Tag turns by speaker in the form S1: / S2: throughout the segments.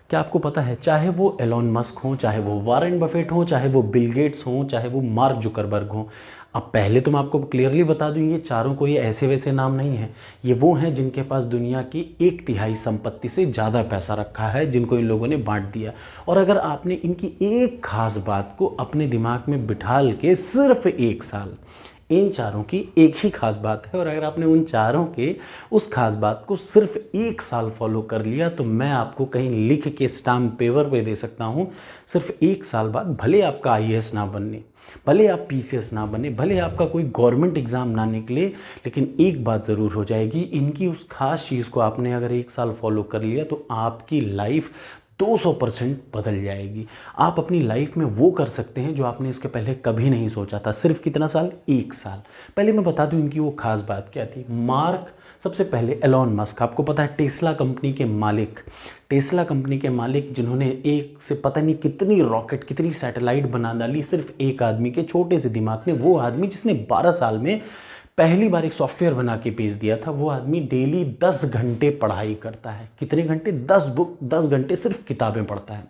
S1: क्या आपको पता है, चाहे वो एलॉन मस्क हों, चाहे वो वॉरेन बफेट हों, चाहे वो बिल गेट्स हों, चाहे वो मार्क जुकरबर्ग हों, अब पहले तो मैं आपको क्लियरली बता दूं, ये चारों को ये ऐसे वैसे नाम नहीं है। ये वो हैं जिनके पास दुनिया की 1/3 संपत्ति से ज़्यादा पैसा रखा है, जिनको इन लोगों ने बांट दिया। और अगर आपने इनकी एक खास बात को अपने दिमाग में बिठाल के सिर्फ 1 साल, इन चारों की एक ही खास बात है, और अगर आपने उन चारों के उस खास बात को सिर्फ 1 साल फॉलो कर लिया, तो मैं आपको कहीं लिख के स्टाम्प पेपर पे दे सकता हूँ, सिर्फ 1 साल बाद भले आपका आईएएस ना बनने, भले आप पीसीएस ना बने, भले आपका कोई गवर्नमेंट एग्ज़ाम ना निकले, लेकिन एक बात ज़रूर हो जाएगी, इनकी उस खास चीज़ को आपने अगर 1 साल फॉलो कर लिया तो आपकी लाइफ 200% बदल जाएगी। आप अपनी लाइफ में वो कर सकते हैं जो आपने इसके पहले कभी नहीं सोचा था। सिर्फ कितना साल? 1 साल। पहले मैं बता दूं इनकी वो खास बात क्या थी। मार्क, सबसे पहले एलॉन मस्क, आपको पता है टेस्ला कंपनी के मालिक, टेस्ला कंपनी के मालिक जिन्होंने एक से पता नहीं कितनी रॉकेट, कितनी सैटेलाइट बना डाली सिर्फ एक आदमी के छोटे से दिमाग में। वो आदमी जिसने 12 साल में पहली बार एक सॉफ्टवेयर बना के भेज दिया था, वो आदमी डेली 10 घंटे पढ़ाई करता है। कितने घंटे? 10 घंटे सिर्फ किताबें पढ़ता है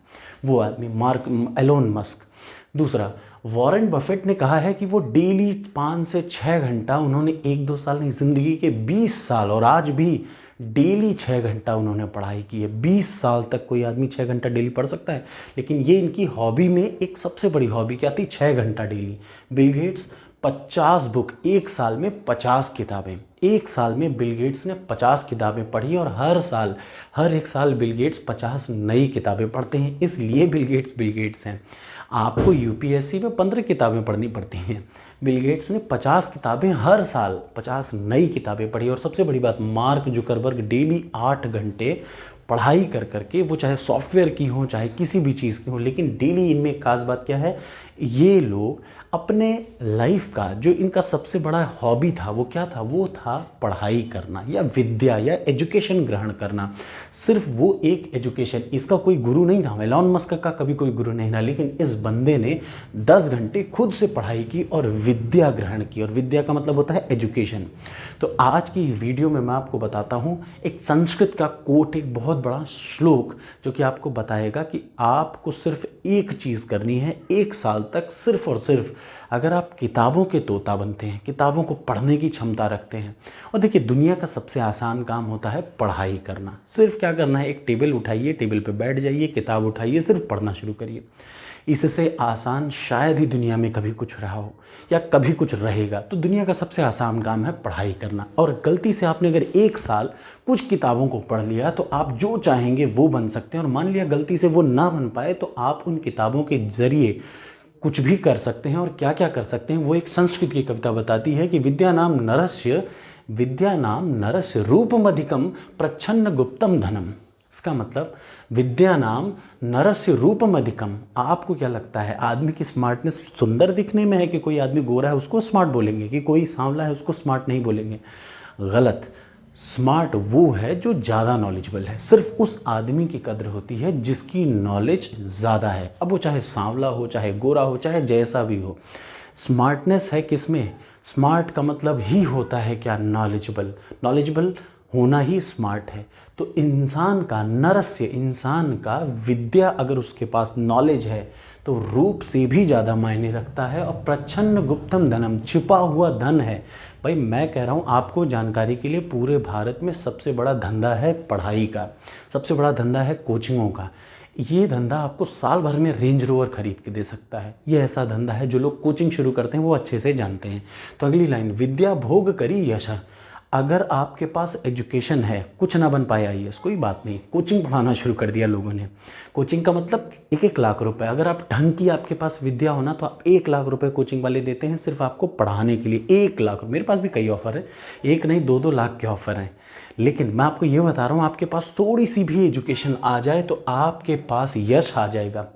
S1: वो आदमी, मार्क एलोन मस्क। दूसरा, वॉरेन बफेट ने कहा है कि वो डेली 5 से 6 घंटा, उन्होंने 1-2 साल नहीं, ज़िंदगी के 20 साल और आज भी डेली 6 घंटा उन्होंने पढ़ाई की है। 20 साल तक कोई आदमी 6 घंटा डेली पढ़ सकता है, लेकिन ये इनकी हॉबी में एक सबसे बड़ी हॉबी क्या थी? 6 घंटा डेली। बिल गेट्स 50 बुक, 1 साल में 50 किताबें। 1 साल में बिल गेट्स ने 50 किताबें पढ़ी, और हर एक साल बिल गेट्स 50 नई किताबें पढ़ते हैं, इसलिए बिल गेट्स हैं। आपको यूपीएससी में 15 किताबें पढ़नी पड़ती हैं, बिल गेट्स ने 50 किताबें, हर साल 50 नई किताबें पढ़ी। और सबसे बड़ी बात, मार्क जुकरबर्ग डेली 8 घंटे पढ़ाई कर करके, वो चाहे सॉफ्टवेयर की हो चाहे किसी भी चीज़ की हो, लेकिन डेली इनमें एक खास बात क्या है, ये लोग अपने लाइफ का जो इनका सबसे बड़ा हॉबी था वो क्या था? वो था पढ़ाई करना या विद्या या एजुकेशन ग्रहण करना। सिर्फ वो एक एजुकेशन, इसका कोई गुरु नहीं था, एलॉन मस्क का कभी कोई गुरु नहीं था, लेकिन इस बंदे ने 10 घंटे खुद से पढ़ाई की और विद्या ग्रहण की, और विद्या का मतलब होता है एजुकेशन। तो आज की वीडियो में मैं आपको बताता हूँ एक संस्कृत का कोट, एक बहुत बड़ा श्लोक, जो कि आपको बताएगा कि आपको सिर्फ एक चीज़ करनी है 1 साल तक, सिर्फ और सिर्फ अगर आप किताबों के तोता बनते हैं, किताबों को पढ़ने की क्षमता रखते हैं। और देखिए, दुनिया का सबसे आसान काम होता है पढ़ाई करना। सिर्फ क्या करना है, एक टेबल उठाइए, टेबल पे बैठ जाइए, किताब उठाइए, सिर्फ पढ़ना शुरू करिए। इससे आसान शायद ही दुनिया में कभी कुछ रहा हो या कभी कुछ रहेगा। तो दुनिया का सबसे आसान काम है पढ़ाई करना। और गलती से आपने अगर 1 साल कुछ किताबों को पढ़ लिया तो आप जो चाहेंगे वो बन सकते हैं, और मान लिया गलती से वो ना बन पाए तो आप उन किताबों के जरिए कुछ भी कर सकते हैं। और क्या क्या कर सकते हैं, वो एक संस्कृत की कविता बताती है कि विद्या नाम नरस्य रूपमधिकम प्रच्छन्न गुप्तम धनम। इसका मतलब, विद्या नाम नरस्य रूपम अधिकम। आपको क्या लगता है, आदमी की स्मार्टनेस सुंदर दिखने में है कि कोई आदमी गोरा है उसको स्मार्ट बोलेंगे, कि कोई सांवला है उसको स्मार्ट नहीं बोलेंगे? गलत। स्मार्ट वो है जो ज़्यादा नॉलेजेबल है। सिर्फ उस आदमी की कद्र होती है जिसकी नॉलेज ज़्यादा है, अब वो चाहे सांवला हो, चाहे गोरा हो, चाहे जैसा भी हो। स्मार्टनेस है किसमें? स्मार्ट का मतलब ही होता है क्या? नॉलेजेबल होना ही स्मार्ट है। तो इंसान का, नरस्य, इंसान का विद्या, अगर उसके पास नॉलेज है तो रूप से भी ज़्यादा मायने रखता है। और प्रच्छन्न गुप्तम धनम, छिपा हुआ धन है। भाई मैं कह रहा हूँ आपको जानकारी के लिए, पूरे भारत में सबसे बड़ा धंधा है पढ़ाई का, सबसे बड़ा धंधा है कोचिंगों का। ये धंधा आपको साल भर में रेंज रोवर खरीद के दे सकता है। ये ऐसा धंधा है जो लोग कोचिंग शुरू करते हैं वो अच्छे से जानते हैं। तो अगली लाइन, विद्या भोग करी यश। अगर आपके पास एजुकेशन है, कुछ ना बन पाए आईएएस, कोई बात नहीं, कोचिंग पढ़ाना शुरू कर दिया लोगों ने। कोचिंग का मतलब 1-1 लाख रुपए, अगर आप ढंग की आपके पास विद्या हो ना तो आप 1 लाख रुपए कोचिंग वाले देते हैं सिर्फ आपको पढ़ाने के लिए। 1 लाख। मेरे पास भी कई ऑफ़र है, एक नहीं 2-2 लाख के ऑफ़र हैं। लेकिन मैं आपको ये बता रहा हूँ, आपके पास थोड़ी सी भी एजुकेशन आ जाए तो आपके पास यश आ जाएगा।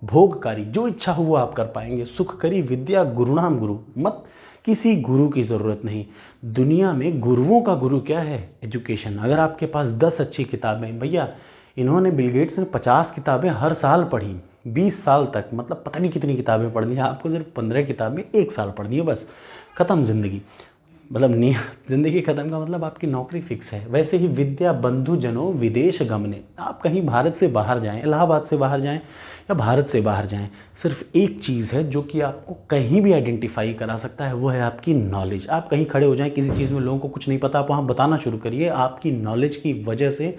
S1: भोगकारी, जो इच्छा हो वो आप कर पाएंगे। सुख करी विद्या गुरुणाम गुरु, मत किसी गुरु की ज़रूरत नहीं। दुनिया में गुरुओं का गुरु क्या है? एजुकेशन। अगर आपके पास 10 अच्छी किताबें, भैया इन्होंने, बिल गेट्स ने 50 किताबें हर साल पढ़ी, 20 साल तक, मतलब पता नहीं कितनी किताबें पढ़ ली। आपको सिर्फ 15 किताबें 1 साल पढ़नी है, बस खत्म ज़िंदगी। मतलब ज़िंदगी ख़त्म का मतलब आपकी नौकरी फिक्स है। वैसे ही विद्या बंधु जनों विदेश गमने, आप कहीं भारत से बाहर जाएं, इलाहाबाद से बाहर जाएं या भारत से बाहर जाएं, सिर्फ एक चीज़ है जो कि आपको कहीं भी आइडेंटिफाई करा सकता है, वो है आपकी नॉलेज। आप कहीं खड़े हो जाएं किसी चीज़ में, लोगों को कुछ नहीं पता, आप वहाँ बताना शुरू करिए, आपकी नॉलेज की वजह से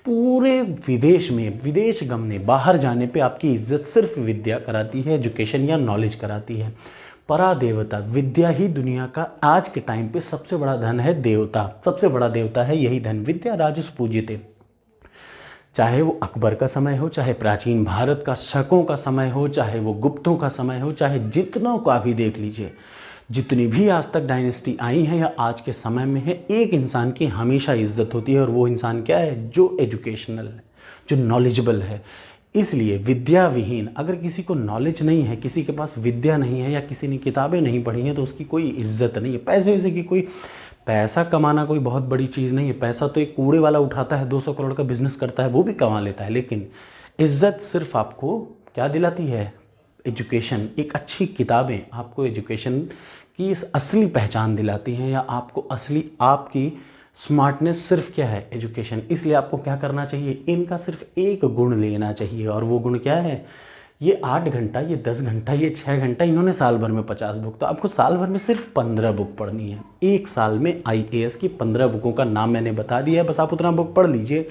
S1: पूरे विदेश में, विदेश गमने, बाहर जाने पे आपकी इज्जत सिर्फ विद्या कराती है, एजुकेशन या नॉलेज कराती है। परा देवता, विद्या ही दुनिया का आज के टाइम पे सबसे बड़ा धन है। देवता, सबसे बड़ा देवता है यही धन। विद्या राजस पूज्यते, चाहे वो अकबर का समय हो, चाहे प्राचीन भारत का शकों का समय हो, चाहे वो गुप्तों का समय हो, चाहे जितनों का भी देख लीजिए, जितनी भी आज तक डायनेस्टी आई हैं या आज के समय में है, एक इंसान की हमेशा इज्जत होती है, और वो इंसान क्या है? जो एजुकेशनल है, जो नॉलेजेबल है। इसलिए विद्या विहीन, अगर किसी को नॉलेज नहीं है, किसी के पास विद्या नहीं है, या किसी ने किताबें नहीं पढ़ी हैं, तो उसकी कोई इज्जत नहीं है। पैसे वैसे की कोई, पैसा कमाना कोई बहुत बड़ी चीज़ नहीं है। पैसा तो एक कूड़े वाला उठाता है, 200 करोड़ का बिजनेस करता है, वो भी कमा लेता है। लेकिन इज्जत सिर्फ आपको क्या दिलाती है? एजुकेशन। एक अच्छी किताबें आपको एजुकेशन की इस असली पहचान दिलाती हैं, या आपको असली आपकी स्मार्टनेस सिर्फ क्या है? एजुकेशन। इसलिए आपको क्या करना चाहिए? इनका सिर्फ एक गुण लेना चाहिए, और वो गुण क्या है? ये 8 घंटा, ये 10 घंटा, ये 6 घंटा, इन्होंने साल भर में 50 बुक, तो आपको साल भर में सिर्फ 15 बुक पढ़नी है। एक साल में IAS की 15 बुकों का नाम मैंने बता दिया है, बस आप उतना बुक पढ़ लीजिए।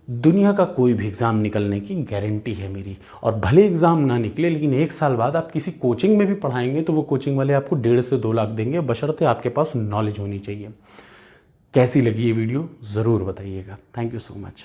S1: दुनिया का कोई भी एग्ज़ाम निकलने की गारंटी है मेरी। और भले एग्ज़ाम ना निकले, लेकिन 1 साल बाद आप किसी कोचिंग में भी पढ़ाएंगे तो वो कोचिंग वाले आपको 1.5 से 2 लाख देंगे, बशर्ते आपके पास नॉलेज होनी चाहिए। कैसी लगी ये वीडियो ज़रूर बताइएगा। Thank you so much.